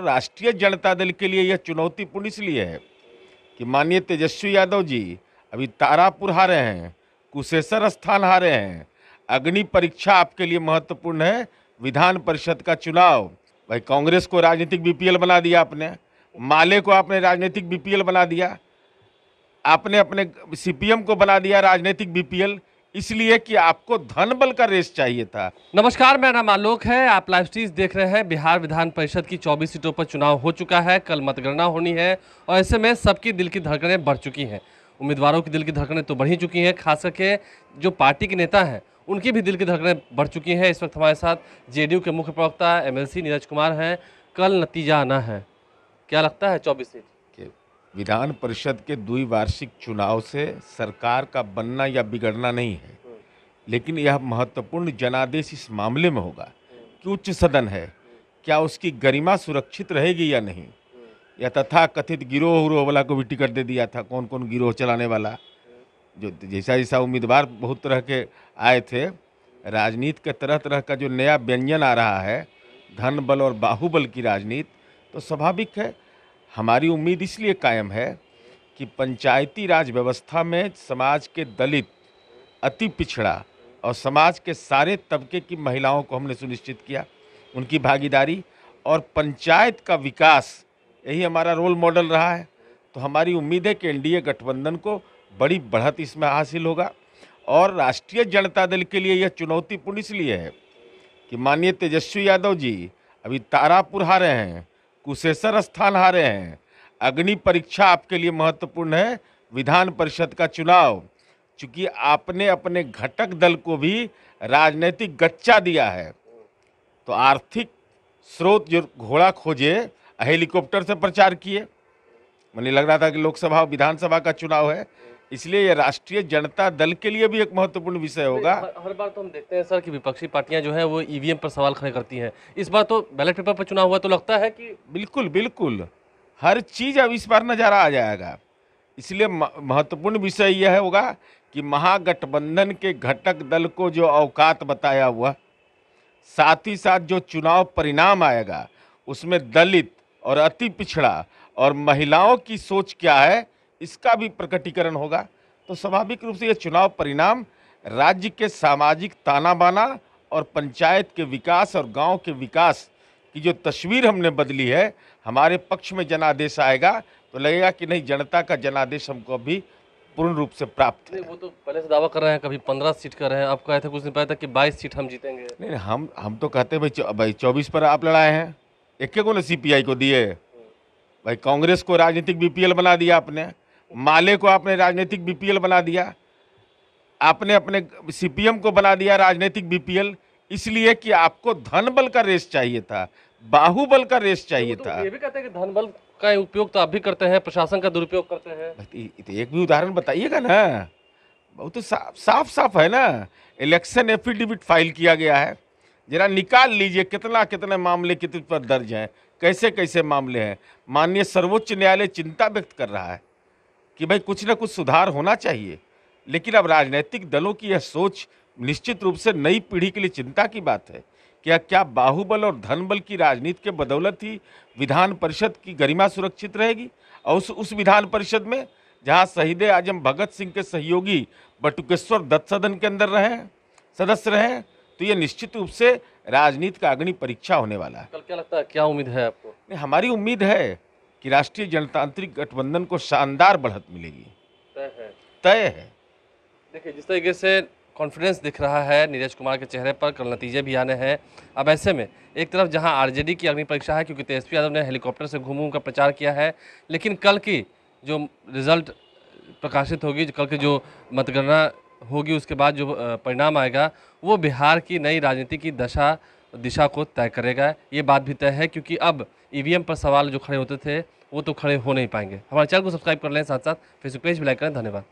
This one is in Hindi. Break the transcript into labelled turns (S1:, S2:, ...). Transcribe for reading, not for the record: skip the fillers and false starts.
S1: राष्ट्रीय जनता दल के लिए यह चुनौतीपूर्ण इसलिए है कि माननीय तेजस्वी यादव जी अभी तारापुर हारे हैं, कुशेश्वर स्थान हारे हैं। अग्नि परीक्षा आपके लिए महत्वपूर्ण है। विधान परिषद का चुनाव, भाई कांग्रेस को राजनीतिक बीपीएल बना दिया आपने, माले को आपने राजनीतिक बीपीएल बना दिया, आपने अपने सीपीएम को बना दिया राजनीतिक बीपीएल, इसलिए कि आपको धन बल का रेस चाहिए था।
S2: नमस्कार, मेरा नाम आलोक है। आप लाइव स्ट्रीम देख रहे हैं। बिहार विधान परिषद की 24 सीटों पर चुनाव हो चुका है। कल मतगणना होनी है और ऐसे में सबकी दिल की धड़कनें बढ़ चुकी हैं। उम्मीदवारों की दिल की धड़कनें तो बढ़ ही चुकी हैं, खास करके जो पार्टी के नेता हैं उनकी भी दिल की धड़कनें बढ़ चुकी हैं। इस वक्त हमारे साथ जेडीयू के मुख्य प्रवक्ता एमएलसी नीरज कुमार हैं। कल नतीजा आना है, क्या लगता है 24 सीट?
S1: विधान परिषद के द्विवार्षिक चुनाव से सरकार का बनना या बिगड़ना नहीं है, लेकिन यह महत्वपूर्ण जनादेश इस मामले में होगा कि उच्च सदन है, क्या उसकी गरिमा सुरक्षित रहेगी या नहीं, या तथा कथित गिरोह वाला को भी टिकट दे दिया था। कौन कौन गिरोह चलाने वाला, जो जैसा जैसा उम्मीदवार बहुत तरह के आए थे, राजनीति के तरह तरह का जो नया व्यंजन आ रहा है, धन बल और बाहुबल की राजनीति, तो स्वाभाविक है। हमारी उम्मीद इसलिए कायम है कि पंचायती राज व्यवस्था में समाज के दलित, अति पिछड़ा और समाज के सारे तबके की महिलाओं को हमने सुनिश्चित किया, उनकी भागीदारी और पंचायत का विकास, यही हमारा रोल मॉडल रहा है। तो हमारी उम्मीद है कि एनडीए गठबंधन को बड़ी बढ़त इसमें हासिल होगा। और राष्ट्रीय जनता दल के लिए यह चुनौतीपूर्ण इसलिए है कि माननीय तेजस्वी यादव जी अभी तारापुर हारे हैं, कुशेश्वर स्थान हारे हैं। अग्नि परीक्षा आपके लिए महत्वपूर्ण है। विधान परिषद का चुनाव, चूंकि आपने अपने घटक दल को भी राजनीतिक गच्चा दिया है, तो आर्थिक स्रोत जो घोड़ा खोजे, हेलीकॉप्टर से प्रचार किए। मुझे लग रहा था कि लोकसभा विधानसभा का चुनाव है, इसलिए यह राष्ट्रीय जनता दल के लिए भी एक महत्वपूर्ण विषय होगा।
S2: हर बार तो हम देखते हैं सर कि विपक्षी पार्टियां जो है वो ईवीएम पर सवाल खड़े करती हैं। इस बार तो बैलेट पेपर पर चुनाव हुआ, तो लगता है कि
S1: बिल्कुल बिल्कुल हर चीज अब इस बार नजर आ जाएगा। इसलिए महत्वपूर्ण विषय यह होगा कि महागठबंधन के घटक दल को जो औकात बताया हुआ, साथ ही साथ जो चुनाव परिणाम आएगा उसमें दलित और अति पिछड़ा और महिलाओं की सोच क्या है, इसका भी प्रकटीकरण होगा। तो स्वाभाविक रूप से यह चुनाव परिणाम राज्य के सामाजिक ताना बाना और पंचायत के विकास और गांव के विकास की जो तस्वीर हमने बदली है, हमारे पक्ष में जनादेश आएगा तो लगेगा कि नहीं, जनता का जनादेश हमको अभी पूर्ण रूप से प्राप्त है।
S2: वो तो पहले से दावा कर रहे हैं, कभी 15 सीट कर रहे हैं। आप कहे थे कुछ दिन पहले तक कि 22 सीट हम जीतेंगे।
S1: नहीं, हम तो कहते हैं भाई 24 पर आप लड़ाए हैं, एक को ने सीपीआई को दिए। भाई कांग्रेस को राजनीतिक बीपीएल बना दिया आपने, माले को आपने राजनीतिक बीपीएल बना दिया, आपने अपने सीपीएम को बना दिया राजनीतिक बीपीएल, इसलिए कि आपको धन बल का रेस चाहिए था, बाहुबल का रेस चाहिए था।
S2: ये भी कहते हैं कि धन बल का उपयोग तो आप भी करते हैं, प्रशासन का दुरुपयोग करते हैं।
S1: तो एक भी उदाहरण बताइएगा ना। बहुत तो साफ है ना। इलेक्शन एफिडेविट फाइल किया गया है, जरा निकाल लीजिए कितना कितने मामले कितने पर दर्ज हैं, कैसे कैसे मामले हैं। माननीय सर्वोच्च न्यायालय चिंता व्यक्त कर रहा है कि भाई कुछ ना कुछ सुधार होना चाहिए, लेकिन अब राजनीतिक दलों की यह सोच निश्चित रूप से नई पीढ़ी के लिए चिंता की बात है। क्या बाहुबल और धनबल की राजनीति के बदौलत ही विधान परिषद की गरिमा सुरक्षित रहेगी? और उस विधान परिषद में जहां शहीद आजम भगत सिंह के सहयोगी बटुकेश्वर दत्त सदन के अंदर सदस्य रहे, तो ये निश्चित रूप से राजनीति का अग्नि परीक्षा होने वाला है।
S2: कल क्या लगता है, क्या उम्मीद है आपको?
S1: नहीं, हमारी उम्मीद है कि राष्ट्रीय जनतांत्रिक गठबंधन को शानदार बढ़त मिलेगी। तय है।
S2: देखिए, जिस तरीके से कॉन्फिडेंस दिख रहा है नीरज कुमार के चेहरे पर, कल नतीजे भी आने हैं। अब ऐसे में एक तरफ जहां आरजेडी की अग्नि परीक्षा है, क्योंकि तेजस्वी यादव ने हेलीकॉप्टर से घूम का प्रचार किया है, लेकिन कल की जो रिजल्ट प्रकाशित होगी, कल की जो मतगणना होगी, उसके बाद जो परिणाम आएगा वो बिहार की नई राजनीति की दिशा को तय करेगा। ये बात भी तय है, क्योंकि अब ईवीएम पर सवाल जो खड़े होते थे वो तो खड़े हो नहीं पाएंगे। हमारे चैनल को सब्सक्राइब कर लें, साथ साथ फेसबुक पेज भी लाइक करें। धन्यवाद।